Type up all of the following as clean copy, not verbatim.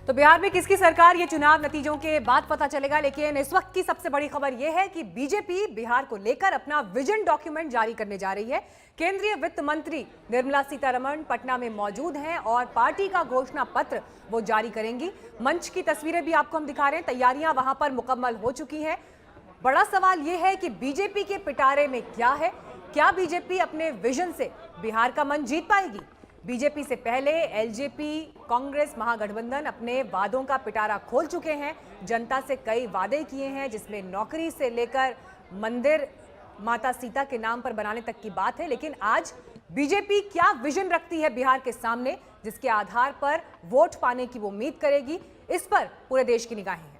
तो बिहार में किसकी सरकार, ये चुनाव नतीजों के बाद पता चलेगा। लेकिन इस वक्त की सबसे बड़ी खबर यह है कि बीजेपी बिहार को लेकर अपना विजन डॉक्यूमेंट जारी करने जा रही है। केंद्रीय वित्त मंत्री निर्मला सीतारमण पटना में मौजूद हैं और पार्टी का घोषणा पत्र वो जारी करेंगी। मंच की तस्वीरें भी आपको हम दिखा रहे हैं, तैयारियां वहां पर मुकम्मल हो चुकी हैं। बड़ा सवाल यह है कि बीजेपी के पिटारे में क्या है, क्या बीजेपी अपने विजन से बिहार का मन जीत पाएगी। बीजेपी से पहले एलजेपी कांग्रेस महागठबंधन अपने वादों का पिटारा खोल चुके हैं। जनता से कई वादे किए हैं, जिसमें नौकरी से लेकर मंदिर माता सीता के नाम पर बनाने तक की बात है। लेकिन आज बीजेपी क्या विजन रखती है बिहार के सामने, जिसके आधार पर वोट पाने की वो उम्मीद करेगी, इस पर पूरे देश की निगाहें हैं।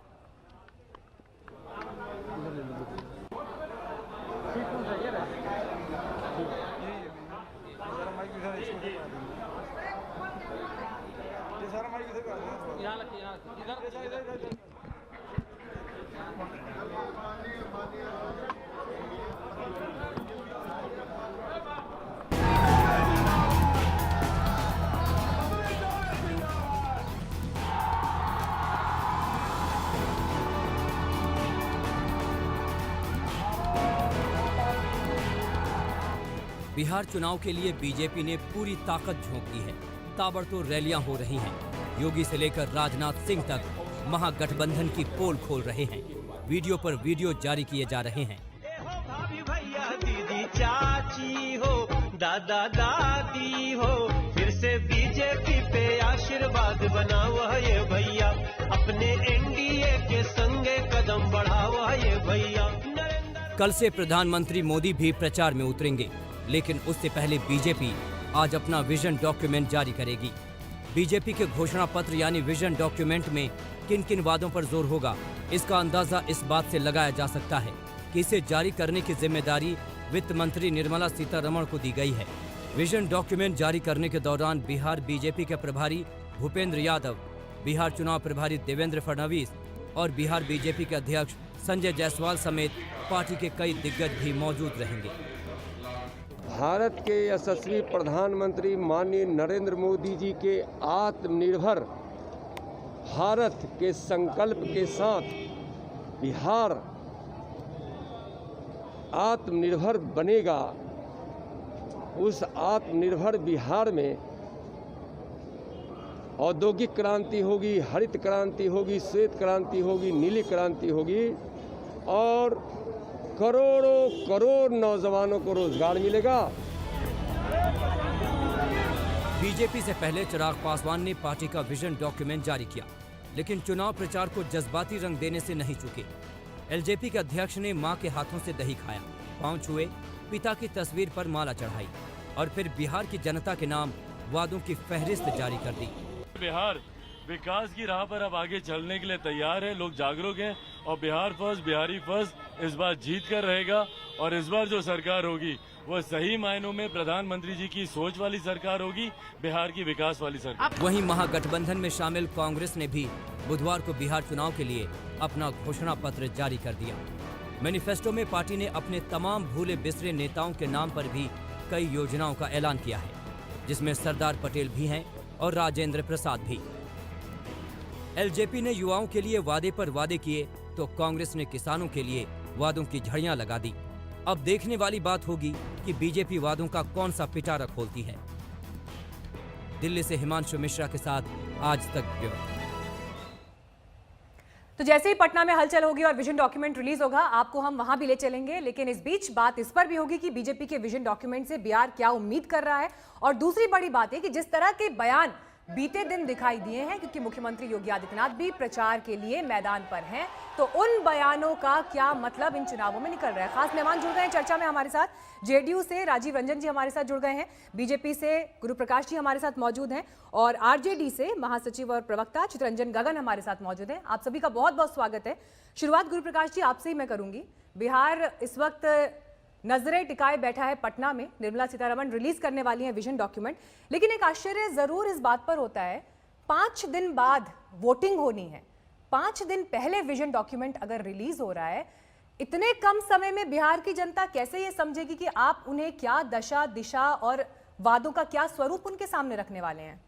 बिहार चुनाव के लिए बीजेपी ने पूरी ताकत झोंक दी है। ताबड़तोड़ रैलियां हो रही हैं। योगी से लेकर राजनाथ सिंह तक महागठबंधन की पोल खोल रहे हैं। वीडियो पर वीडियो जारी किए जा रहे हैं। भाभी भैया दीदी चाची हो, दादा दादी हो, फिर से बीजेपी पे आशीर्वाद बनाओ ये भैया, अपने एनडीए के संगे कदम बढ़ाओ ये भैया। कल से प्रधानमंत्री मोदी भी प्रचार में उतरेंगे, लेकिन उससे पहले बीजेपी आज अपना विजन डॉक्यूमेंट जारी करेगी। बीजेपी के घोषणा पत्र यानी विजन डॉक्यूमेंट में किन किन वादों पर जोर होगा, इसका अंदाजा इस बात से लगाया जा सकता है कि इसे जारी करने की जिम्मेदारी वित्त मंत्री निर्मला सीतारमण को दी गई है। विजन डॉक्यूमेंट जारी करने के दौरान बिहार बीजेपी के प्रभारी भूपेंद्र यादव, बिहार चुनाव प्रभारी देवेंद्र फडणवीस और बिहार बीजेपी के अध्यक्ष संजय जायसवाल समेत पार्टी के कई दिग्गज भी मौजूद रहेंगे। भारत के यशस्वी प्रधानमंत्री माननीय नरेंद्र मोदी जी के आत्मनिर्भर भारत के संकल्प के साथ बिहार आत्मनिर्भर बनेगा। उस आत्मनिर्भर बिहार में औद्योगिक क्रांति होगी, हरित क्रांति होगी, श्वेत क्रांति होगी, नीली क्रांति होगी और करोड़ों करोड़ नौजवानों को रोजगार मिलेगा। बीजेपी से पहले चिराग पासवान ने पार्टी का विजन डॉक्यूमेंट जारी किया, लेकिन चुनाव प्रचार को जज्बाती रंग देने से नहीं चूके। एलजेपी के अध्यक्ष ने मां के हाथों से दही खाया, पांव छुए, पिता की तस्वीर पर माला चढ़ाई और फिर बिहार की जनता के नाम वादों की फहरिस्त जारी कर दी। बिहार विकास की राह पर अब आगे चलने के लिए तैयार है। लोग जागरूक हैं और बिहार फर्स्ट, बिहारी फर्स्ट इस बार जीत कर रहेगा। और इस बार जो सरकार होगी वो सही मायनों में प्रधानमंत्री जी की सोच वाली सरकार होगी, बिहार की विकास वाली सरकार। वहीं महागठबंधन में शामिल कांग्रेस ने भी बुधवार को बिहार चुनाव के लिए अपना घोषणा पत्र जारी कर दिया। मैनिफेस्टो में पार्टी ने अपने तमाम भूले बिसरे नेताओं के नाम पर भी कई योजनाओं का ऐलान किया है, जिसमें सरदार पटेल भी हैं और राजेंद्र प्रसाद भी। एलजेपी ने युवाओं के लिए वादे पर वादे किए तो कांग्रेस ने किसानों के लिए वादों की झड़ियां लगा दी। अब देखने वाली बात होगी कि बीजेपी वादों का कौन सा पिटारा खोलती है। दिल्ली से हिमांशु मिश्रा के साथ आज तक ब्यूरो। तो जैसे ही पटना में हलचल होगी और विजन डॉक्यूमेंट रिलीज होगा, आपको हम वहां भी ले चलेंगे। लेकिन इस बीच बात इस पर भी होगी कि बीजेपी के विजन डॉक्यूमेंट से बिहार क्या उम्मीद कर रहा है। और दूसरी बड़ी बात है कि जिस तरह के बयान बीते दिन दिखाई दिए हैं, क्योंकि मुख्यमंत्री योगी आदित्यनाथ भी प्रचार के लिए मैदान पर हैं, तो उन बयानों का क्या मतलब इन चुनावों में निकल रहा है। खास मेहमान जुड़ गए हैं चर्चा में हमारे साथ। जेडीयू से राजीव रंजन जी हमारे साथ जुड़ गए हैं, बीजेपी से गुरु प्रकाश जी हमारे साथ मौजूद हैं और आरजेडी से महासचिव और प्रवक्ता चितरंजन गगन हमारे साथ मौजूद हैं। आप सभी का बहुत बहुत स्वागत है। शुरुआत गुरु प्रकाश जी आपसे ही मैं करूंगी। बिहार इस वक्त नजरें टिकाए बैठा है पटना में। निर्मला सीतारमण रिलीज करने वाली हैं विजन डॉक्यूमेंट, लेकिन एक आश्चर्य जरूर इस बात पर होता है, 5 दिन बाद वोटिंग होनी है। 5 दिन पहले विजन डॉक्यूमेंट अगर रिलीज हो रहा है, इतने कम समय में बिहार की जनता कैसे ये समझेगी कि आप उन्हें क्या दशा दिशा और वादों का क्या स्वरूप उनके सामने रखने वाले हैं?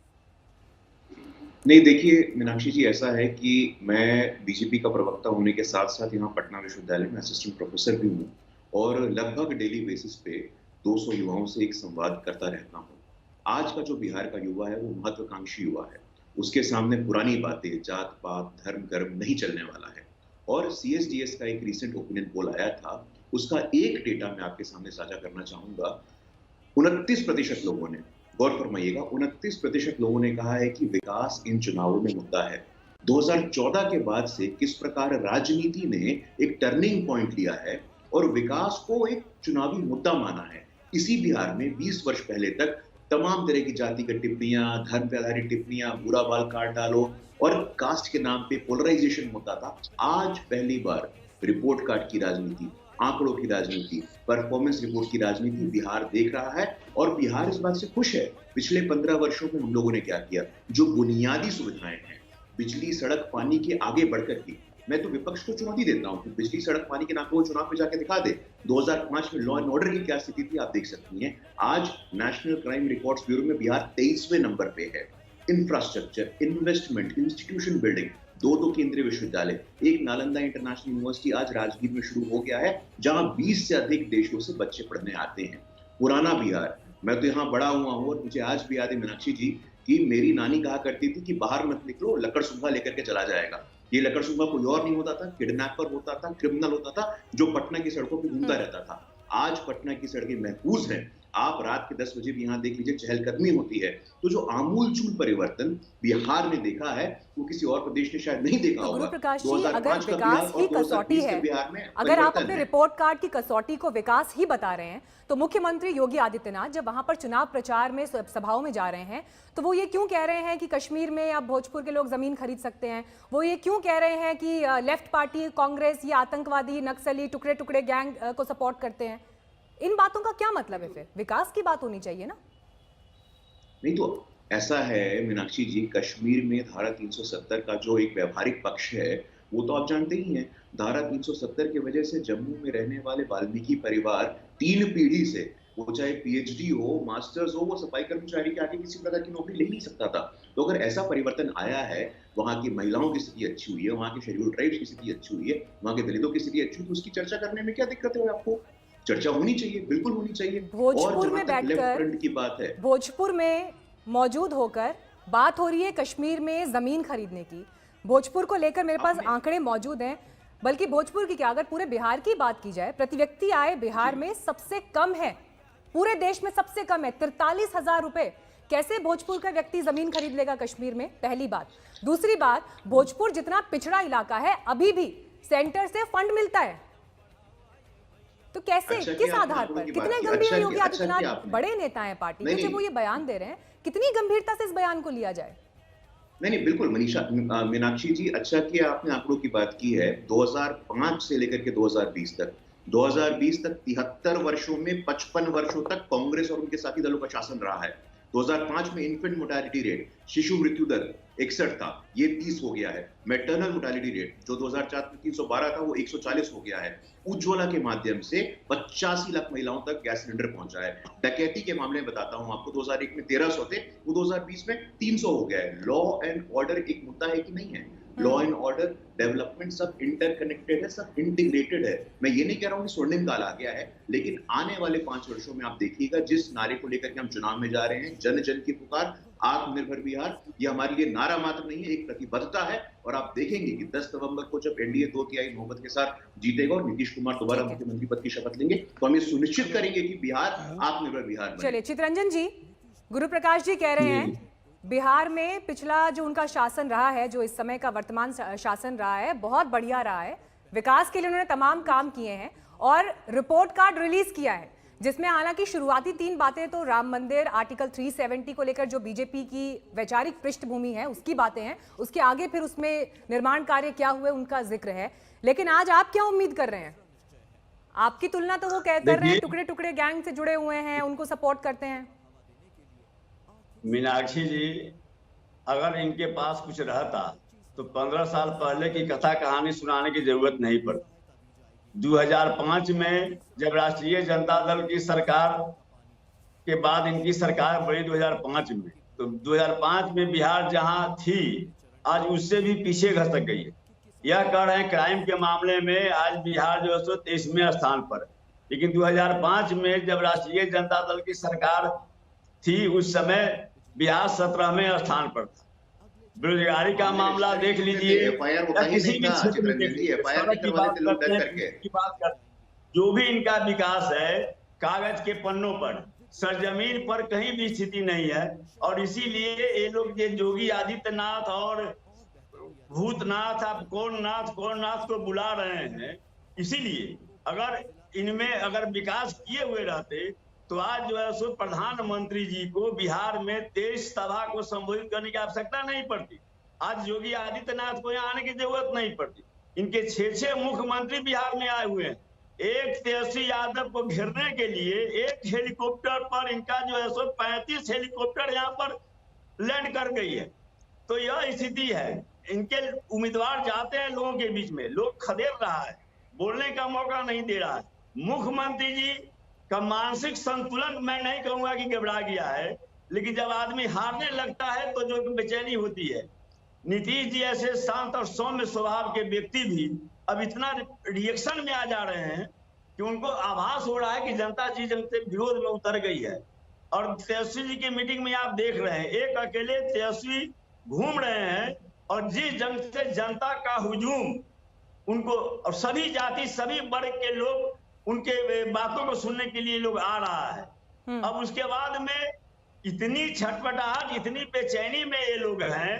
नहीं, देखिए मीनाक्षी जी, ऐसा है कि मैं बीजेपी का प्रवक्ता होने के साथ साथ यहाँ पटना विश्वविद्यालय में असिस्टेंट प्रोफेसर भी हूँ और लगभग डेली बेसिस पे 200 युवाओं से एक संवाद करता रहता हूँ। आज का जो बिहार का युवा है वो महत्वाकांक्षी युवा है। उसके सामने पुरानी बातें, जात पात, धर्म कर्म नहीं चलने वाला है। और CSDS का एक रिसेंट ओपिनियन पोल आया था, उसका एक डेटा मैं आपके सामने साझा करना चाहूंगा। 29% लोगों ने, गौर फरमाइएगा, 29% लोगों ने कहा है कि विकास इन चुनावों में मुद्दा है। 2014 के बाद से किस प्रकार राजनीति ने एक टर्निंग पॉइंट लिया है और विकास को एक चुनावी मुद्दा माना है। इसी बिहार में 20 वर्ष पहले तक तमाम तरह की जातिगत टिप्पणियां, धर्म पे आधारित टिप्पणियां, बुरा बाल काट डालो और कास्ट के नाम पे पोलराइजेशन मुद्दा था। आज पहली बार रिपोर्ट कार्ड की राजनीति, आंकड़ों की राजनीति, परफॉर्मेंस रिपोर्ट की राजनीति बिहार देख रहा है और बिहार इस बात से खुश है। पिछले 15 वर्षों में हम लोगों ने क्या किया? जो बुनियादी सुविधाएं हैं, बिजली, सड़क, पानी के आगे बढ़कर की, मैं तो विपक्ष को चुनौती देता हूं कि बिजली, सड़क, पानी के नाम पे वो चुनाव में जाके दिखा दे। 2005 में लॉ एंड ऑर्डर की क्या स्थिति थी आप देख सकती हैं। आज नेशनल क्राइम रिकॉर्ड्स ब्यूरो में बिहार 23वें नंबर पे है। इंफ्रास्ट्रक्चर, इन्वेस्टमेंट, इंस्टीट्यूशन बिल्डिंग, दो केंद्रीय विश्वविद्यालय, एक नालंदा इंटरनेशनल यूनिवर्सिटी आज राजगीर में शुरू हो गया है, जहां 20 से अधिक देशों से बच्चे पढ़ने आते हैं। पुराना बिहार, मैं तो यहाँ बड़ा हुआ हूँ और मुझे आज भी याद है मीनाक्षी जी कि मेरी नानी कहा करती थी कि बाहर मत निकलो, लकड़ सूंघा लेकर के चला जाएगा। ये लकड़ सूंघा कोई और नहीं होता था, किडनैपर होता था, क्रिमिनल होता था, जो पटना की सड़कों पर घूमता रहता था। आज पटना की सड़कें महफूज हैं। आप रात के 10 बजे भी यहाँ देख लीजिए, चहलकदमी होती है। तो जो आमूलचूल परिवर्तन बिहार ने देखा है वो किसी और प्रदेश ने शायद नहीं देखा होगा। गुरु प्रकाश जी, अगर विकास ही कसौटी है, अगर आप अपने रिपोर्ट कार्ड की कसौटी को विकास ही बता रहे हैं, तो मुख्यमंत्री योगी आदित्यनाथ जब वहां पर चुनाव प्रचार में सभाओं में जा रहे हैं तो वो ये क्यों कह रहे हैं कि कश्मीर में अब भोजपुर के लोग जमीन खरीद सकते हैं? वो ये क्यों कह रहे हैं कि लेफ्ट पार्टी कांग्रेस ये आतंकवादी, नक्सली, टुकड़े टुकड़े गैंग को सपोर्ट करते हैं? इन बातों का क्या मतलब है? फिर विकास की बात होनी चाहिए ना। नहीं तो ऐसा है मीनाक्षी जी, कश्मीर में धारा 370 का जो एक व्यवहारिक पक्ष है वो तो आप जानते ही हैं। धारा 370 की वजह से जम्मू में रहने वाले वाल्मीकि परिवार 3 पीढ़ी से, वो चाहे PhD हो, मास्टर्स हो, वो सफाई कर्मचारी के आगे किसी प्रकार की नौकरी ले नहीं सकता था। तो अगर ऐसा परिवर्तन आया है, वहां की महिलाओं की स्थिति अच्छी हुई है, वहां के शेड्यूल ट्राइब्स की स्थिति अच्छी हुई है, वहां के दलितों की स्थिति अच्छी हुई, तो उसकी चर्चा करने में क्या दिक्कत है? आपको चर्चा होनी चाहिए, बिल्कुल होनी चाहिए। भोजपुर में बैठकर की बात है, भोजपुर में मौजूद होकर बात हो रही है कश्मीर में जमीन खरीदने की। भोजपुर को लेकर मेरे पास आंकड़े मौजूद हैं, बल्कि भोजपुर की क्या, अगर पूरे बिहार की बात की जाए, प्रति व्यक्ति आय बिहार में सबसे कम है, पूरे देश में सबसे कम है, 43,000 रुपए। कैसे भोजपुर का व्यक्ति जमीन खरीद लेगा कश्मीर में? पहली बात। दूसरी बात, भोजपुर जितना पिछड़ा इलाका है, अभी भी सेंटर से फंड मिलता है, तो कैसे, किस आधार पर? कितने गंभीर है योगी आदित्यनाथ, बड़े नेता हैं पार्टी के, जब वो ये बयान दे रहे हैं, कितनी गंभीरता से इस बयान को लिया जाए? नहीं, बिल्कुल मीनाक्षी जी, अच्छा किया आपने आंकड़ों की बात की है। 2005 से लेकर के 2020 तक 73 वर्षों में 55 वर्षों तक कांग्रेस और उनके साथी दलों का शासन रहा है। 2005 में इन्फेंट मोर्टेलिटी रेट, शिशु मृत्यु दर 61 था, ये 30 हो गया है। मैटरनल मोर्टेलिटी रेट जो 2004 में 312 था, वो 140 हो गया है। उज्ज्वला के माध्यम से 85 लाख महिलाओं तक गैस सिलेंडर पहुंचा है। डकैती के मामले में बताता हूं आपको, 2001 में 1300 थे, वो 2020 में 300 हो गया है। लॉ एंड ऑर्डर एक मुद्दा है कि नहीं है? लॉ एंड ऑर्डर, डेवलपमेंट सब इंटरकनेक्टेड है, सब इंटीग्रेटेड है। मैं ये नहीं कह रहा हूँ कि स्वर्णिम काल आ गया है, लेकिन आने वाले 5 वर्षों में आप देखिएगा, जिस नारे को लेकर के हम चुनाव में जा रहे हैं, जन जन की पुकार, आत्मनिर्भर बिहार, ये हमारे लिए नारा मात्र नहीं है, एक प्रतिबद्धता है। और आप देखेंगे कि 10 नवंबर को जब एनडीए 2 तिहाई बहुमत के साथ जीतेगा और नीतीश कुमार दोबारा मुख्यमंत्री पद की शपथ लेंगे, तो हम ये सुनिश्चित करेंगे कि बिहार आत्मनिर्भर बिहार बने। चलिए चितरंजन जी, गुरु प्रकाश जी कह रहे हैं बिहार में पिछला जो उनका शासन रहा है, जो इस समय का वर्तमान शासन रहा है, बहुत बढ़िया रहा है, विकास के लिए उन्होंने तमाम काम किए हैं और रिपोर्ट कार्ड रिलीज किया है, जिसमें हालांकि शुरुआती 3 बातें तो राम मंदिर, आर्टिकल 370 को लेकर जो बीजेपी की वैचारिक पृष्ठभूमि है उसकी बातें हैं, उसके आगे फिर उसमें निर्माण कार्य क्या हुए उनका जिक्र है। लेकिन आज आप क्या उम्मीद कर रहे हैं? आपकी तुलना तो वो कर रहे हैं टुकड़े टुकड़े गैंग से जुड़े हुए हैं, उनको सपोर्ट करते हैं। मीनाक्षी जी, अगर इनके पास कुछ रहता तो 15 साल पहले की कथा कहानी सुनाने की जरूरत नहीं पड़ती। 2005 में जब राष्ट्रीय जनता दल की सरकार के बाद इनकी सरकार बनी 2005 में, तो 2005 में बिहार जहां थी आज उससे भी पीछे खसक गई है। यह कह रहे हैं क्राइम के मामले में आज बिहार जो है सो 23वें स्थान पर है, लेकिन 2005 में जब राष्ट्रीय जनता दल की सरकार थी उस समय बिहार 17वें स्थान पर था। बेरोजगारी का मामला देख लीजिए, किसी भी क्षेत्र की बात करते जो भी इनका विकास है कागज के पन्नों पर, सरजमीन पर कहीं भी स्थिति नहीं है। और इसीलिए ये लोग ये योगी आदित्यनाथ और भूतनाथ कौरनाथ को बुला रहे हैं। इसीलिए अगर इनमें अगर विकास किए हुए रहते तो आज जो है सो प्रधानमंत्री जी को बिहार में 23 सभा को संबोधित करने की आवश्यकता नहीं पड़ती। आज योगी आदित्यनाथ को यहाँ आने की जरूरत नहीं पड़ती। इनके 6 मुख्यमंत्री बिहार में आए हुए हैं। एक तेजस्वी यादव को घेरने के लिए एक हेलीकॉप्टर पर इनका जो है सो 35 हेलीकॉप्टर यहाँ पर लैंड कर गई है। तो यह स्थिति है। इनके उम्मीदवार जाते हैं लोगों के बीच में, लोग खदेड़ रहा है, बोलने का मौका नहीं दे रहा है। मुख्यमंत्री जी का मानसिक संतुलन मैं नहीं कहूंगा कि गड़बड़ा गया है, लेकिन जब आदमी हारने लगता है तो जो बेचैनी होती है। नीतीश जी ऐसे शांत और सौम्य स्वभाव के व्यक्ति भी अब इतना रिएक्शन में आ जा रहे हैं कि उनको आभास हो रहा है कि जनता जी जनता विरोध में उतर गई है। और तेजस्वी जी की मीटिंग में आप देख रहे हैं एक अकेले तेजस्वी घूम रहे हैं और जिस जंग से जनता का हुजूम उनको और सभी जाति सभी वर्ग के लोग उनके बातों को सुनने के लिए लोग आ रहा है। अब उसके बाद में इतनी छटपटाहट इतनी बेचैनी में ये लोग हैं।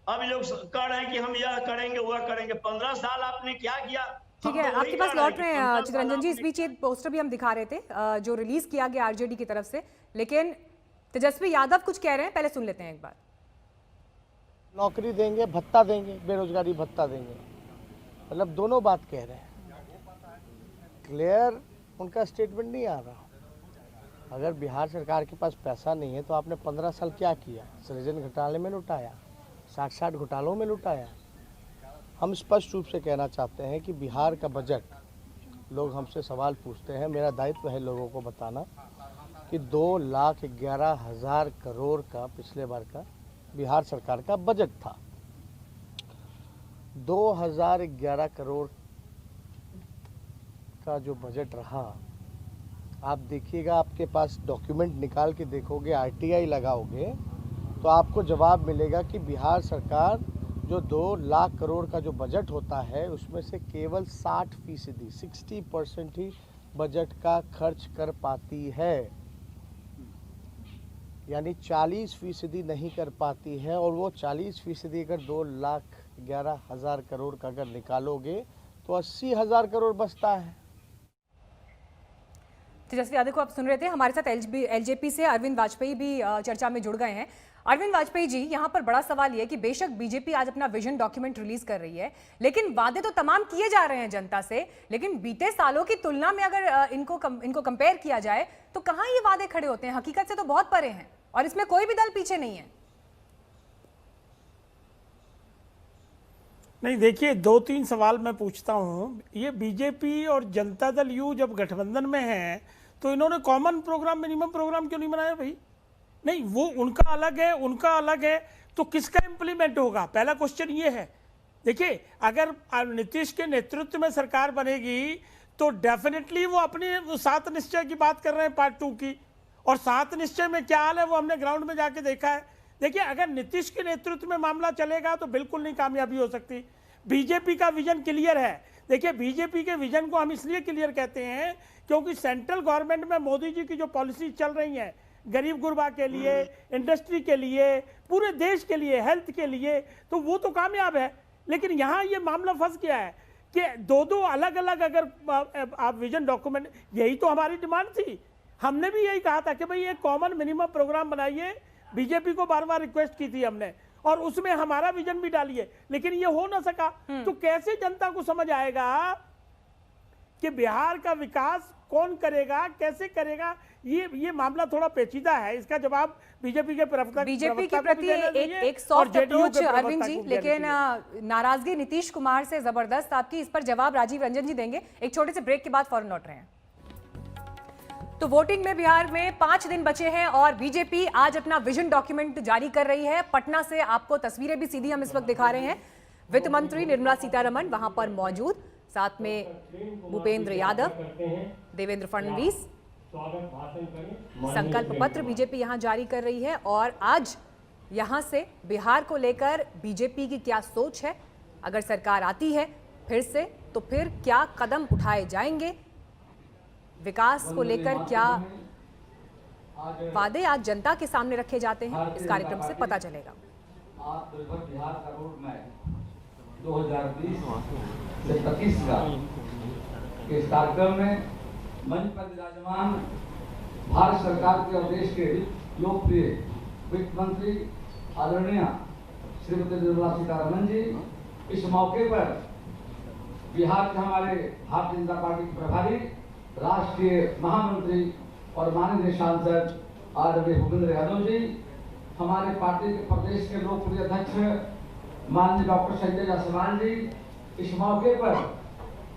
अब लोग कह रहे हैं कि हम यह करेंगे वह करेंगे। 15 साल आपने क्या किया? ठीक है, आपके पास लौट रहे हैं चितरंजन जी। इस बीच एक पोस्टर भी हम दिखा रहे थे जो रिलीज किया गया आरजेडी की तरफ से, लेकिन तेजस्वी यादव कुछ कह रहे हैं, पहले सुन लेते हैं एक बार। नौकरी देंगे, भत्ता देंगे, बेरोजगारी भत्ता देंगे, मतलब दोनों बात कह रहे हैं। क्लियर उनका स्टेटमेंट नहीं आ रहा। अगर बिहार सरकार के पास पैसा नहीं है तो आपने 15 साल क्या किया? सृजन घोटाले में लुटाया, 60 घोटालों में लुटाया। हम स्पष्ट रूप से कहना चाहते हैं कि बिहार का बजट, लोग हमसे सवाल पूछते हैं, मेरा दायित्व है लोगों को बताना कि 2,11,000 करोड़ का पिछले बार का बिहार सरकार का बजट था। 2011 करोड़ का जो बजट रहा, आप देखिएगा, आपके पास डॉक्यूमेंट निकाल के देखोगे, आरटीआई लगाओगे तो आपको जवाब मिलेगा कि बिहार सरकार जो 2 लाख करोड़ का जो बजट होता है उसमें से केवल 60% 60% ही बजट का खर्च कर पाती है, यानी 40% नहीं कर पाती है। और वो 40% अगर 2,11,000 करोड़ का अगर निकालोगे तो 80,000 करोड़ बचता है। तेजस्वी यादव को आप सुन रहे थे। हमारे साथ एलजेपी से अरविंद वाजपेयी भी चर्चा में जुड़ गए हैं। अरविंद वाजपेयी जी, यहाँ पर बड़ा सवाल ये है कि बेशक बीजेपी आज अपना विजन डॉक्यूमेंट रिलीज कर रही है, लेकिन वादे तो तमाम किए जा रहे हैं जनता से, लेकिन बीते सालों की तुलना में अगर इनको कंपेयर किया जाए तो कहाँ ये वादे खड़े होते हैं? हकीकत से तो बहुत परे हैं और इसमें कोई भी दल पीछे नहीं है। नहीं, देखिए, 2-3 सवाल मैं पूछता हूँ। ये बीजेपी और जनता दल यू जब गठबंधन में है तो इन्होंने कॉमन प्रोग्राम, मिनिमम प्रोग्राम क्यों नहीं बनाया भाई? नहीं, वो उनका अलग है, उनका अलग है, तो किसका इंप्लीमेंट होगा? पहला क्वेश्चन ये है। देखिए, अगर नीतीश के नेतृत्व में सरकार बनेगी तो डेफिनेटली वो अपनी 7 निश्चय की बात कर रहे हैं, पार्ट 2 की। और 7 निश्चय में क्या हाल है वो हमने ग्राउंड में जाके देखा है। देखिए, अगर नीतीश के नेतृत्व में मामला चलेगा तो बिल्कुल नहीं कामयाबी हो सकती। बीजेपी का विजन क्लियर है। देखिए, बीजेपी के विजन को हम इसलिए क्लियर कहते हैं क्योंकि सेंट्रल गवर्नमेंट में मोदी जी की जो पॉलिसी चल रही है, गरीब गुरबा के लिए, इंडस्ट्री के लिए, पूरे देश के लिए, हेल्थ के लिए, तो वो तो कामयाब है। लेकिन यहाँ ये मामला फंस गया है कि 2 अलग अलग अगर आप विजन डॉक्यूमेंट, यही तो हमारी डिमांड थी। हमने भी यही कहा था कि भाई एक कॉमन मिनिमम प्रोग्राम बनाइए। बीजेपी को बार बार रिक्वेस्ट की थी हमने, और उसमें हमारा विजन भी डालिए, लेकिन ये हो ना सका। तो कैसे जनता को समझ आएगा कि बिहार का विकास कौन करेगा, कैसे करेगा? ये मामला थोड़ा पेचीदा है। इसका जवाब बीजेपी के प्रति एक सॉफ्ट अप्रोच अरविंद जी, लेकिन नाराजगी नीतीश कुमार से जबरदस्त आपकी। इस पर जवाब राजीव रंजन जी देंगे। एक छोटे से ब्रेक के बाद फौरन लौट रहे हैं। तो वोटिंग में बिहार में 5 दिन बचे हैं और बीजेपी आज अपना विजन डॉक्यूमेंट जारी कर रही है। पटना से आपको तस्वीरें भी सीधी हम इस वक्त दिखा रहे हैं। वित्त मंत्री निर्मला सीतारमण वहां पर मौजूद, साथ में भूपेंद्र यादव, देवेंद्र फडणवीस। संकल्प पत्र बीजेपी यहां जारी कर रही है और आज यहां से बिहार को लेकर बीजेपी की क्या सोच है, अगर सरकार आती है फिर से तो फिर क्या कदम उठाए जाएंगे, विकास को लेकर क्या वादे आज जनता के सामने रखे जाते हैं, इस कार्यक्रम से पता चलेगा। बिहार का रोड मैप 2020 से 25 का इस कार्यक्रम में मंच पर विराजमान भारत सरकार के और देश के लोकप्रिय वित्त मंत्री आदरणीय श्रीमती निर्मला सीतारमण जी, इस मौके पर बिहार के हमारे भारतीय जनता पार्टी के प्रभारी, राष्ट्रीय महामंत्री और माननीय सांसद आदरणीय भूपेंद्र यादव जी, हमारे पार्टी के प्रदेश के लोकप्रिय अध्यक्ष माननीय डॉक्टर संजय जायसवाल जी, इस मौके पर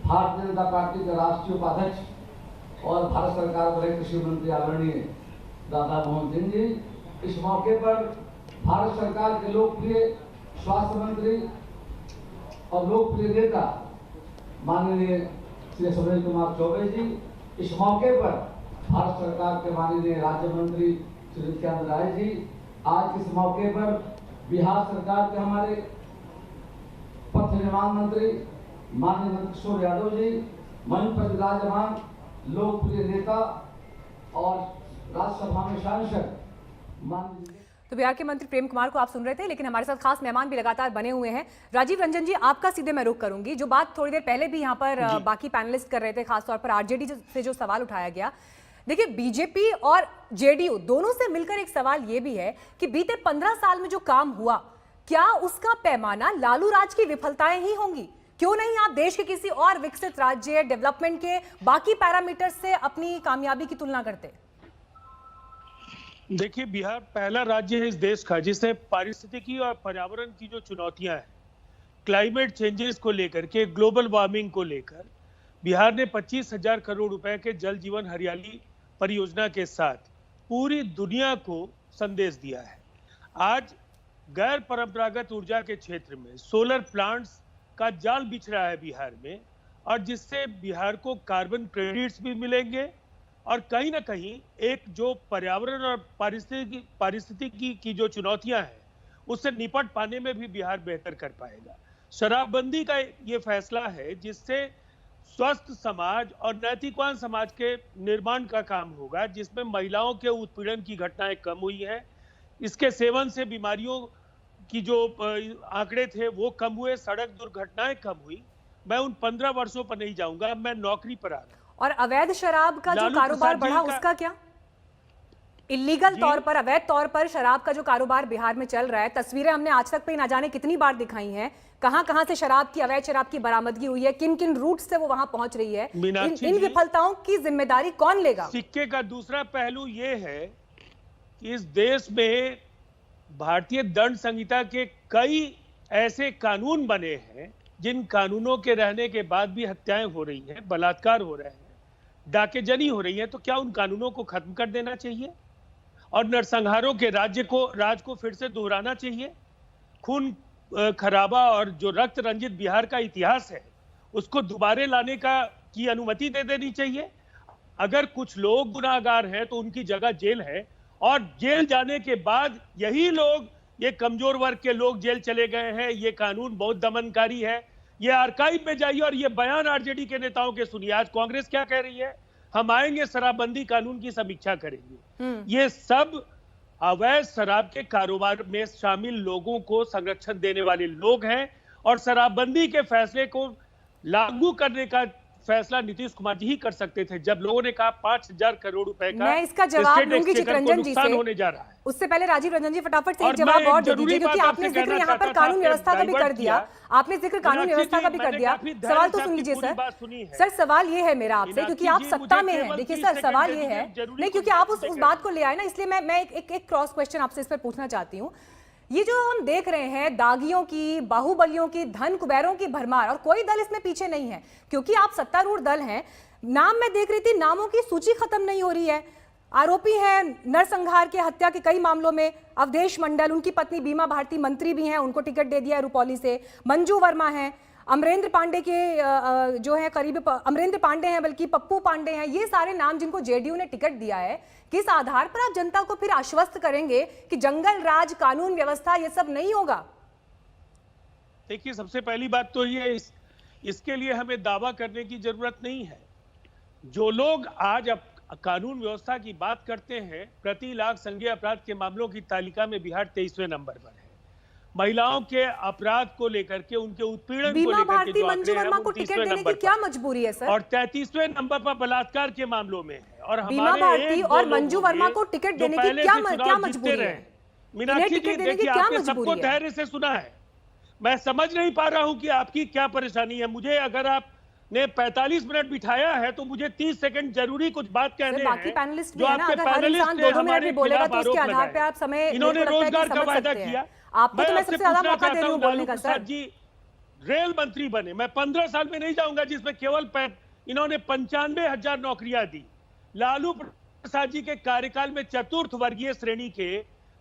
भारतीय जनता पार्टी के राष्ट्रीय उपाध्यक्ष और भारत सरकार के कृषि मंत्री आदरणीय दादा मोहन सिंह जी, इस मौके पर भारत सरकार के लोकप्रिय स्वास्थ्य मंत्री और लोकप्रिय नेता माननीय श्री सुनील कुमार चौबे जी, इस मौके पर भारत सरकार के माननीय राज्य मंत्री श्री नित्यानंद राय जी, आज इस मौके पर बिहार सरकार के हमारे पथ निर्माण मंत्री माननीय नंदकिशोर यादव जी, मंच पर विराजमान लोकप्रिय नेता और राज्यसभा में सांसद माननीय। तो बिहार के मंत्री प्रेम कुमार को आप सुन रहे थे, लेकिन हमारे साथ खास मेहमान भी लगातार बने हुए हैं। राजीव रंजन जी, आपका सीधे मैं रुख करूंगी। जो बात थोड़ी देर पहले भी यहाँ पर बाकी पैनलिस्ट कर रहे थे, खासतौर पर आरजेडी से जो सवाल उठाया गया, देखिए बीजेपी और जेडीयू दोनों से मिलकर एक सवाल ये भी है कि बीते 15 साल में जो काम हुआ, क्या उसका पैमाना लालू राज की विफलताएं ही होंगी? क्यों नहीं आप देश के किसी और विकसित राज्य, डेवलपमेंट के बाकी पैरामीटर से अपनी कामयाबी की तुलना करते? देखिए, बिहार पहला राज्य है इस देश का जिसने पारिस्थितिकी और पर्यावरण की जो चुनौतियां हैं, क्लाइमेट चेंजेस को लेकर के, ग्लोबल वार्मिंग को लेकर, बिहार ने 25,000 करोड़ रुपए के जल जीवन हरियाली परियोजना के साथ पूरी दुनिया को संदेश दिया है। आज गैर परंपरागत ऊर्जा के क्षेत्र में सोलर प्लांट्स का जाल बिछ रहा है बिहार में, और जिससे बिहार को कार्बन क्रेडिट्स भी मिलेंगे और कहीं ना कहीं एक जो पर्यावरण और पारिस्थितिकी की जो चुनौतियां हैं उससे निपट पाने में भी बिहार बेहतर कर पाएगा। शराबबंदी का ये फैसला है जिससे स्वस्थ समाज और नैतिकवान समाज के निर्माण का काम होगा, जिसमें महिलाओं के उत्पीड़न की घटनाएं कम हुई हैं। इसके सेवन से बीमारियों की जो आंकड़े थे वो कम हुए, सड़क दुर्घटनाएं कम हुई। मैं उन 15 वर्षों पर नहीं जाऊंगा, मैं नौकरी पर आ रहा हूं। और अवैध शराब का जो कारोबार बढ़ा, उसका क्या? इलीगल तौर पर, अवैध तौर पर शराब का जो कारोबार बिहार में चल रहा है, तस्वीरें हमने आज तक पे ना जाने कितनी बार दिखाई हैं, कहां-कहां से शराब की, अवैध शराब की बरामदगी हुई है, किन-किन रूट से वो वहां पहुंच रही है, इन विफलताओं की जिम्मेदारी कौन लेगा? सिक्के का दूसरा पहलू ये है कि इस देश में भारतीय दंड संहिता के कई ऐसे कानून बने हैं जिन कानूनों के रहने के बाद भी हत्याएं हो रही हैं, बलात्कार हो रहे हैं, डाकेजनी हो रही है। तो क्या उन कानूनों को खत्म कर देना चाहिए और नरसंहारों के राज को फिर से दोहराना चाहिए? खून खराबा और जो रक्त रंजित बिहार का इतिहास है उसको दोबारा लाने की अनुमति दे देनी चाहिए। अगर कुछ लोग गुनाहगार हैं तो उनकी जगह जेल है, और जेल जाने के बाद यही लोग, ये कमजोर वर्ग के लोग जेल चले गए हैं, ये कानून बहुत दमनकारी है। ये आर्काइव में जाइए और ये बयान आरजेडी के नेताओं के सुनिए। आज कांग्रेस क्या कह रही है? हम आएंगे, शराबबंदी कानून की समीक्षा करेंगे। ये सब अवैध शराब के कारोबार में शामिल लोगों को संरक्षण देने वाले लोग हैं, और शराबबंदी के फैसले को लागू करने का फैसला नीतीश कुमार जी ही कर सकते थे। जब लोगों ने कहा 5,000 करोड़ रुपए का, मैं इसका जवाब लूंगी चितरंजन जी से, होने जा रहा है। उससे पहले राजीव रंजन जी फटाफट से एक जवाब और दे दीजिए, क्योंकि आपने जिक्र यहाँ पर कानून व्यवस्था का भी कर दिया, आपने जिक्र कानून व्यवस्था का भी कर दिया। सवाल तो सुन लीजिए सर, सवाल ये है मेरा आपसे, क्योंकि आप सत्ता में हैं। देखिए सर, सवाल ये है, नहीं क्योंकि आप उस बात को ले आए ना, इसलिए मैं एक क्रॉस क्वेश्चन आपसे इस पर पूछना चाहती हूँ। ये जो हम देख रहे हैं दागियों की, बाहुबलियों की, धन कुबेरों की भरमार, और कोई दल इसमें पीछे नहीं है, क्योंकि आप सत्तारूढ़ दल हैं। नाम मैं देख रही थी, नामों की सूची खत्म नहीं हो रही है। आरोपी हैं नरसंहार के हत्या के कई मामलों में अवधेश मंडल, उनकी पत्नी बीमा भारती मंत्री भी हैं, उनको टिकट दे दिया है रुपौली से। मंजू वर्मा हैं, अमरेंद्र पांडे के जो है करीब अमरेंद्र पांडे हैं, बल्कि पप्पू पांडे हैं। ये सारे नाम जिनको जेडीयू ने टिकट दिया है, किस आधार पर आप जनता को फिर आश्वस्त करेंगे कि जंगल राज, कानून व्यवस्था ये सब नहीं होगा? देखिए, सबसे पहली बात तो ये इसके लिए हमें दावा करने की जरूरत नहीं है। जो लोग आज अब कानून व्यवस्था की बात करते हैं, प्रति लाख संज्ञेय अपराध के मामलों की तालिका में बिहार 23वें नंबर पर है। महिलाओं के अपराध को लेकर के, उनके उत्पीड़न को लेकर के जो मंजू वर्मा को टिकट देने की क्या मजबूरी है सर? और 33वें नंबर पर बलात्कार के मामलों में है। और बीमा भारती और मंजू वर्मा को टिकट देने की क्या मजबूरी है? मीनाक्षी जी, देखिए, आपने सबको धैर्य से सुना है। मैं समझ नहीं पा रहा हूं कि आपकी क्या परेशानी है। मुझे अगर आपने 45 मिनट बिठाया है तो मुझे 30 सेकंड जरूरी कुछ बात कहने बाकी पैनलिस्ट जो आपके पैनलिस्ट ने हमारे बोलेगा तो उसके आधार पे आप समय, इन्होंने रोजगार का वायदा किया। आपको तो मैं सबसे ज्यादा मौका दे रही हूं बोलने का सर। जी रेल मंत्री बने, मैं 15 साल में नहीं जाऊंगा जिसमें केवल इन्होंने 95,000 नौकरियां दी। लालू प्रसाद जी के कार्यकाल में चतुर्थ वर्गीय श्रेणी के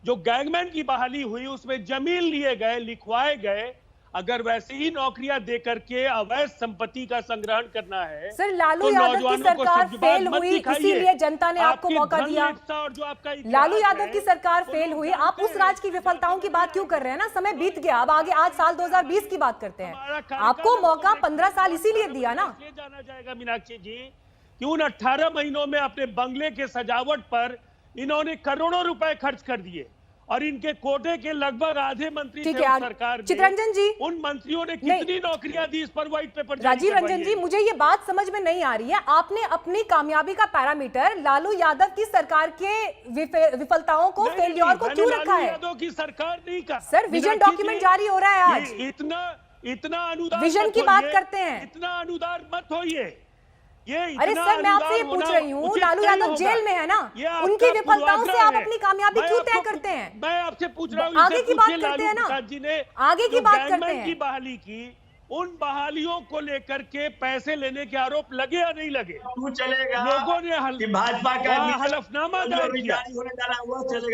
जो गैंगमैन की बहाली हुई, उसमें जमीन लिए गए, लिखवाए गए। अगर वैसे ही नौकरियां दे करके अवैध संपत्ति का संग्रहण करना है सर, लालू यादव की सरकार फेल हुई, इसीलिए जनता ने आपको मौका दिया। और जो आपका लालू यादव की सरकार फेल हुई, आप उस राज की विफलताओं की बात क्यों कर रहे हैं? ना, समय बीत गया, अब आगे आज साल 2020 की बात करते हैं। आपको मौका 15 साल इसीलिए दिया ना। जाना जाएगा मीनाक्षी जी कि उन 18 महीनों में अपने बंगले के सजावट पर इन्होंने करोड़ों रुपए खर्च कर दिए और इनके कोटे के लगभग आधे मंत्री थे सरकार में। चितरंजन जी, उन मंत्रियों ने कितनी नौकरियां दी इस पर व्हाइट पेपर? राजीव रंजन जी, मुझे ये बात समझ में नहीं आ रही है। आपने अपनी कामयाबी का पैरामीटर लालू यादव की सरकार के विफलताओं को, फेलियर को क्यों रखा है? यादव की सरकार नहीं का सर, विजन डॉक्यूमेंट जारी हो रहा है आज। इतना अनुदान विजन की बात करते हैं। इतना अनुदान मत होइए। अरे सर, मैं आपसे ये पूछ रही हूँ, लालू यादव जेल में है ना, उनकी विफलताओं से आप अपनी कामयाबी क्यों तय करते हैं? मैं आपसे पूछ रहा हूँ, आगे की बात करते हैं ना, आगे की बात करते हैं। की बहाली की, उन बहालियों को लेकर के पैसे लेने के आरोप लगे या नहीं लगे? तू चलेगा, लोगों ने भाजपा का हलफनामा दायर किया।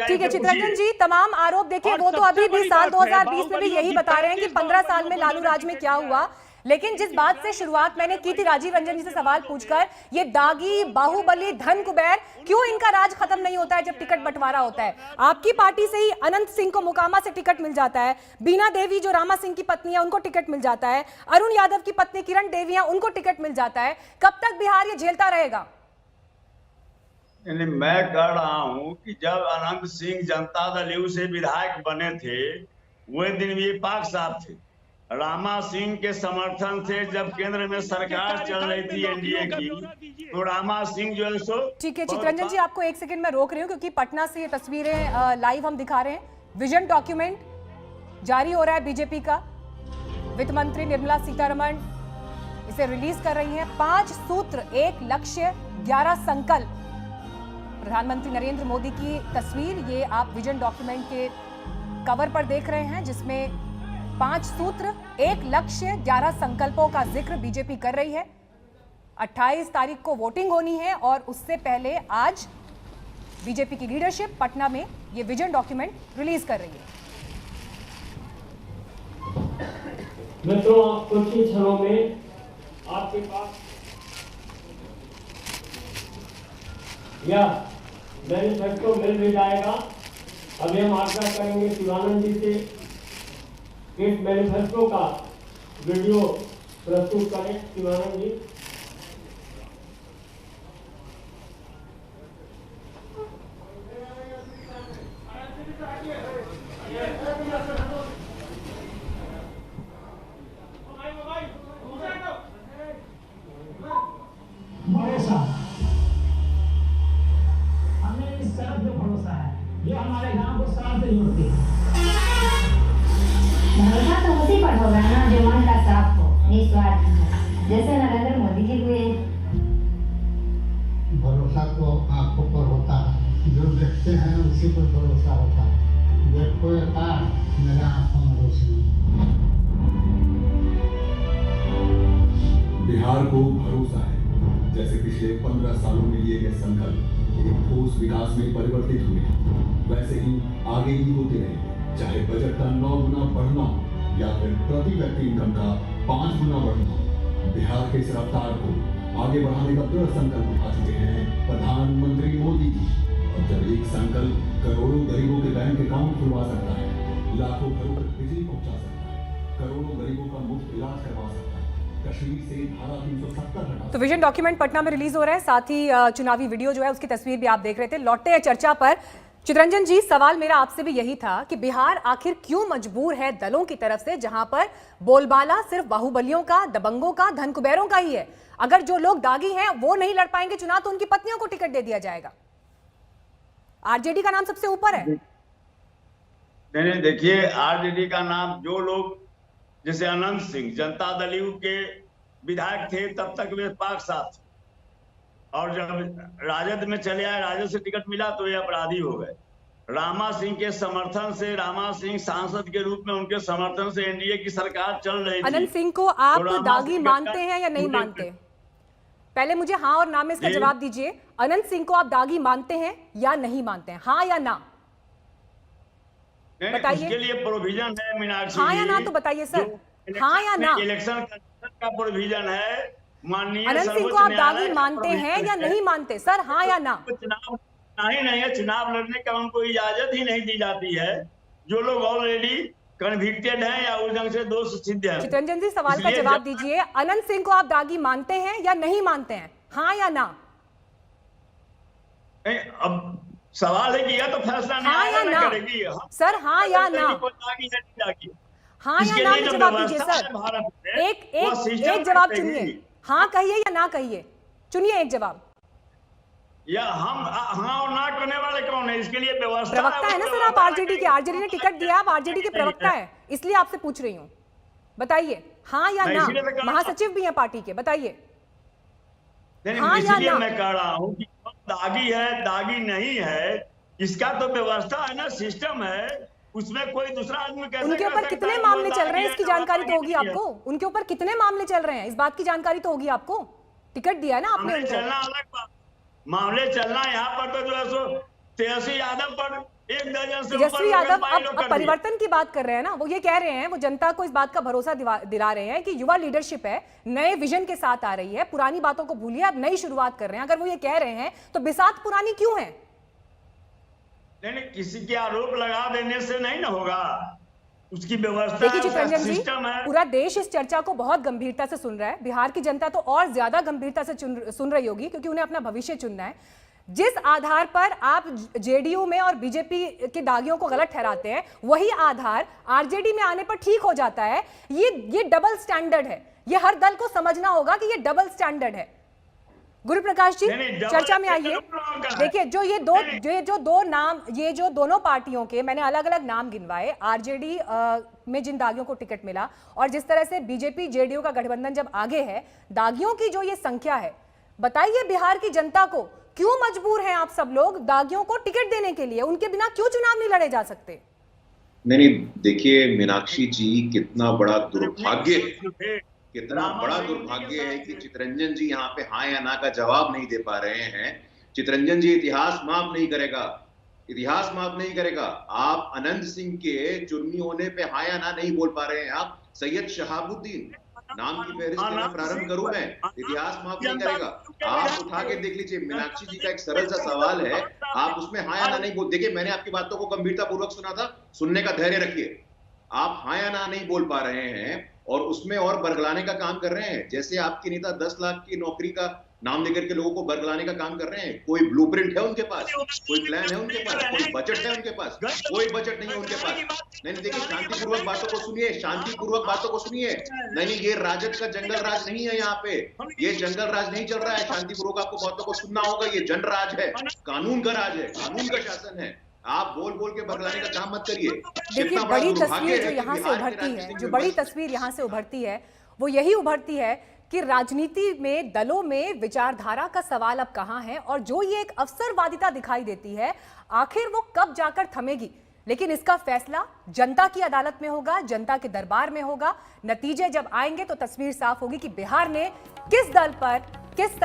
ठीक है चितरंजन जी, तमाम आरोप देखिए, वो तो अभी भी साल 2020 में भी यही बता रहे हैं कि 15 साल में लालू राज में क्या हुआ। लेकिन जिस बात से शुरुआत मैंने की थी राजीव रंजन जी से सवाल पूछकर, ये दागी, बाहुबली, धन कुबेर, क्यों इनका राज खत्म नहीं होता है जब टिकट बंटवारा होता है? आपकी पार्टी से ही अनंत सिंह को मोकामा से टिकट मिल जाता है, बीना देवी जो रामा सिंह की पत्नी है उनको टिकट मिल जाता है, अरुण यादव की पत्नी किरण देवी है उनको टिकट मिल जाता है। कब तक बिहार ये झेलता रहेगा? मैं कह रहा हूं कि जब अनंत सिंह जनता दल यू से विधायक बने थे, वह दिन भी पाक साहब थे। रामा सिंह के समर्थन से जब केंद्र में सरकार चल रही थी एनडीए की, तो रामा सिंह जो है सो। ठीक है चितरंजन जी, आपको एक सेकंड में रोक रही हूँ क्योंकि पटना से ये तस्वीरें लाइव हम दिखा रहे हैं। विजन डॉक्यूमेंट जारी हो रहा है बीजेपी का। वित्त मंत्री निर्मला सीतारमण इसे रिलीज कर रही हैं। 5 सूत्र, 1 लक्ष्य, 11 संकल्प। प्रधानमंत्री नरेंद्र मोदी की तस्वीर ये आप विजन डॉक्यूमेंट के कवर पर देख रहे हैं, जिसमें 5 सूत्र, 1 लक्ष्य, 11 संकल्पों का जिक्र बीजेपी कर रही है। 28 तारीख को वोटिंग होनी है और उससे पहले आज बीजेपी की लीडरशिप पटना में ये विजन डॉक्यूमेंट रिलीज कर रही है। मित्रों, कुछ ही क्षणों में आपके पास यह मैनिफेस्टो मिल भी जाएगा। अभी हम आग्रह करेंगे शिवानंद जी से इस मैनिफेस्टो का वीडियो प्रस्तुत करें। शिवानंद जी। भरोसा, हमें इस तरफ जो भरोसा है, ये हमारे गांव को साफ से जोड़ती है। भरोसा तो उसी पर होगा ना जो मन का साफ हो, निस्वार्थ हो, जैसे नरेंद्र मोदी जी हुए। भरोसा तो आंखों पर होता है, जो देखते हैं उसी पर भरोसा होता है। देखो मेरा आंखों में रोशनी। बिहार को भरोसा है, जैसे पिछले 15 सालों में लिए गए संकल्प एक ठोस विकास में परिवर्तित हुए, वैसे ही आगे भी होते रहे, चाहे बजट का 9 गुना बढ़ना हो या फिर प्रति व्यक्ति इनकम का 5 गुना बढ़ना। बिहार के इस रफ्तार को आगे बढ़ाने का दृढ़ संकल्प उठा चुके हैं प्रधानमंत्री मोदी जी। और जब एक संकल्प करोड़ों गरीबों के बैंक अकाउंट खुलवा सकता है, लाखों घरों तक बिजली पहुंचा सकता है, करोड़ों गरीबों का मुफ्त इलाज करवा सकता है, कश्मीर से धारा 370 हटा। तो विजन डॉक्यूमेंट पटना में रिलीज हो रहा है, साथ ही चुनावी वीडियो जो है उसकी तस्वीर भी आप देख रहे थे। लौटते हैं चर्चा पर। चितरंजन जी, सवाल मेरा आपसे भी यही था कि बिहार आखिर क्यों मजबूर है दलों की तरफ से, जहां पर बोलबाला सिर्फ बाहुबलियों का, दबंगों का, धन कुबेरों का ही है। अगर जो लोग दागी हैं वो नहीं लड़ पाएंगे चुनाव तो उनकी पत्नियों को टिकट दे दिया जाएगा। आरजेडी का नाम सबसे ऊपर है। नहीं, देखिए, आरजेडी का नाम, जो लोग जैसे अनंत सिंह जनता दल यू के विधायक थे तब तक वे पाक साथ, और जब राजद में चले आए, राजद से टिकट मिला तो ये अपराधी हो गए। रामा सिंह के समर्थन से, रामा सिंह सांसद के रूप में उनके समर्थन से एनडीए की सरकार चल रही थी। अनंत सिंह को आप दागी मानते हैं या नहीं मानते? पहले मुझे हाँ और ना में इसका जवाब दीजिए। अनंत सिंह को आप दागी मानते हैं या नहीं मानते हैं, हाँ या ना बताइए। इसके लिए प्रोविजन है मीनाक्षी, हाँ या ना तो बताइए सर, हाँ या ना। इलेक्शन का प्रोविजन है माननीय। अनंत सिंह को आप दागी मानते हैं या नहीं मानते सर, हाँ या ना? चुनाव नहीं है, चुनाव लड़ने का उनको इजाजत ही नहीं दी जाती है। जो लोग ऑलरेडी कन्विक्टेड हैं या उस ढंग से दोष सिद्ध है। चितरंजन जी, सवाल का जवाब दीजिए। अनंत सिंह को आप दागी मानते हैं या नहीं मानते हैं, हाँ या ना? अब सवाल है कि यह तो फैसला हाँ या ना सर, हाँ या ना? हाँ या ना में जवाब दीजिए सर। एक जवाब चुनिए, हाँ कहिए या ना कहिए, चुनिए एक जवाब। या हम हाँ और ना करने वाले कौन है? इसके लिए व्यवस्था प्रवक्ता है ना सर आप आरजेडी के, आरजेडी ने टिकट दिया, आप आरजेडी के प्रवक्ता है, इसलिए आपसे पूछ रही हूँ। बताइए हाँ या ना, महासचिव भी हैं पार्टी के, बताइए हाँ या ना। मैं कह रहा हूँ कि दागी है दागी नहीं है, इसका तो व्यवस्था है ना, सिस्टम है, उसमें कोई दूसरा आदमी कैसे? उनके ऊपर कितने मामले चल रहे हैं इसकी जानकारी तो होगी आपको। उनके ऊपर कितने मामले चल रहे हैं इस बात की जानकारी तो होगी आपको। टिकट दिया है ना आपने उनको। चलना अलग बात, मामले चलना यहाँ पर तो जो है सो तेजस्वी यादव पर 1 दर्जन से तेजस्वी यादव अब परिवर्तन की बात कर रहे हैं ना, वो ये कह रहे हैं, वो जनता को इस बात का भरोसा दिला रहे हैं कि युवा लीडरशिप है, नए विजन के साथ आ रही है, पुरानी बातों को भूलिए, अब नई शुरुआत कर रहे हैं। अगर वो ये कह रहे हैं तो बिसात पुरानी क्यों है? नहीं, किसी के आरोप लगा देने से नहीं ना होगा, उसकी व्यवस्था। देखिए चितरंजन जी, पूरा देश इस चर्चा को बहुत गंभीरता से सुन रहा है, बिहार की जनता तो और ज्यादा गंभीरता से सुन रही होगी, क्योंकि उन्हें अपना भविष्य चुनना है। जिस आधार पर आप जेडीयू में और बीजेपी के दागियों को गलत ठहराते हैं, वही आधार आरजेडी में आने पर ठीक हो जाता है। ये डबल स्टैंडर्ड है, ये हर दल को समझना होगा कि ये डबल स्टैंडर्ड है। गुरु प्रकाश जी, चर्चा में आइए। देखिए, जो दोनों पार्टियों के मैंने अलग अलग नाम गिनवाए, आरजेडी में जिन दागियों को टिकट मिला और जिस तरह से बीजेपी जेडीयू का गठबंधन जब आगे है, दागियों की जो ये संख्या है, बताइए बिहार की जनता को क्यों मजबूर हैं आप सब लोग दागियों को टिकट देने के लिए? उनके बिना क्यों चुनाव नहीं लड़े जा सकते? नहीं, देखिए मीनाक्षी जी, कितना बड़ा दुर्भाग्य है कि चितरंजन जी यहाँ पे हाँ या ना का जवाब नहीं दे पा रहे हैं। चितरंजन जी इतिहास माफ नहीं करेगा। आप अनंत सिंह के चुर्मी होने पे हाँ या ना नहीं बोल पा रहे हैं। आप सैयद शहाबुद्दीन नाम की फहरिस्त में प्रारंभ करूं मैं, इतिहास माफ नहीं करेगा। आप उठा के देख लीजिए, मीनाक्षी जी का एक सरल सा सवाल है, आप उसमें हाँ या ना नहीं बोल। देखिए, मैंने आपकी बातों को गंभीरता पूर्वक सुना था, सुनने का धैर्य रखिए। आप हाँ या ना नहीं बोल पा रहे हैं और उसमें और बरगलाने का काम कर रहे हैं। जैसे आपके नेता 10 लाख की नौकरी का नाम लेकर के लोगों को बरगलाने का काम कर रहे हैं। कोई ब्लूप्रिंट है उनके पास, कोई प्लान है उनके पास, कोई बजट है उनके पास? कोई बजट नहीं है उनके पास। नहीं, देखिए, शांतिपूर्वक बातों को सुनिए, नहीं, ये राजद का जंगल राज नहीं है। यहाँ पे ये जंगल राज नहीं चल रहा है। शांतिपूर्वक आपको बातों को सुनना होगा। ये जन राज है, कानून का राज है, कानून का शासन है। आप बोल बोल के बगलाने का काम मत करिए। देखिए, बड़ी तस्वीर जो यहाँ से उभरती है, जो बड़ी तस्वीर यहाँ से उभरती है, वो यही उभरती है कि राजनीति में दलों में विचारधारा का सवाल अब कहाँ है, और जो ये एक अवसरवादिता दिखाई देती है, आखिर वो कब जाकर थमेगी। लेकिन इसका फैसला जनता की अदालत में होगा, जनता के दरबार में होगा। नतीजे जब आएंगे तो तस्वीर साफ होगी कि बिहार ने किस दल पर किस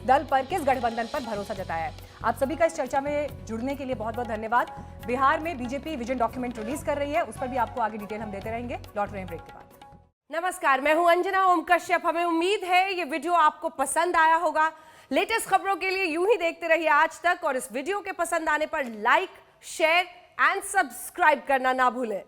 दल पर, किस गठबंधन पर भरोसा जताया है। आप सभी का इस चर्चा में जुड़ने के लिए बहुत बहुत धन्यवाद। बिहार में बीजेपी विजन डॉक्यूमेंट रिलीज कर रही है, उस पर भी आपको आगे डिटेल हम देते रहेंगे। लौट रहे हैं ब्रेक के बाद। नमस्कार, मैं हूं अंजना ओम कश्यप। हमें उम्मीद है ये वीडियो आपको पसंद आया होगा। लेटेस्ट खबरों के लिए यूं ही देखते रहिए आज तक, और इस वीडियो के पसंद आने पर लाइक, शेयर एंड सब्सक्राइब करना ना भूलें।